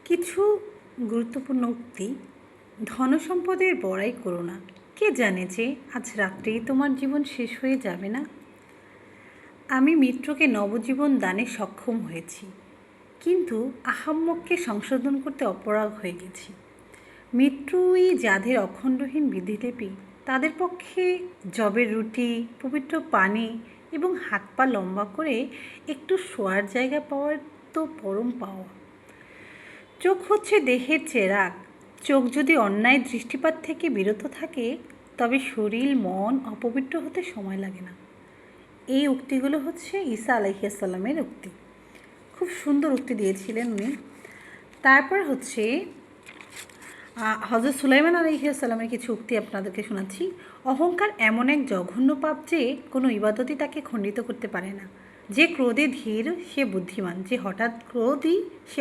কিছু গুরুত্বপূর্ণ উক্তি। ধনসম্পদের বড়াই করো না, কে জানে যে আজ রাত্রেই তোমার জীবন শেষ হয়ে যাবে না। আমি মিত্রকে নবজীবন দানে সক্ষম হয়েছি, কিন্তু আহাম্মককে সংশোধন করতে অপরাগ হয়ে গেছি। মিত্রই যাদের অখণ্ডহীন বিধিলিপি, তাদের পক্ষে জবের রুটি, পবিত্র পানি এবং হাত পা লম্বা করে একটু শোয়ার জায়গা পাওয়ার তো পরম পাওয়া। চোখ হচ্ছে দেহের চেরাগ। চোখ যদি অন্যায় দৃষ্টিপাত থেকে বিরত থাকে, তবে শরীর মন অপবিত্র হতে সময় লাগে না। এই উক্তিগুলো হচ্ছে ঈসা আলাইহিসসালামের উক্তি। খুব সুন্দর উক্তি দিয়েছিলেন উনি। তারপর হচ্ছে হযরত সুলাইমান আলাইহিসসালামের কিছু উক্তি আপনাদেরকে শোনাচ্ছি। অহংকার এমন এক জঘন্য পাপ যে কোনো ইবাদতই তাকে খণ্ডিত করতে পারে না। যে ক্রোধে ধীর সে বুদ্ধিমান, যে হঠাৎ ক্রোধী সে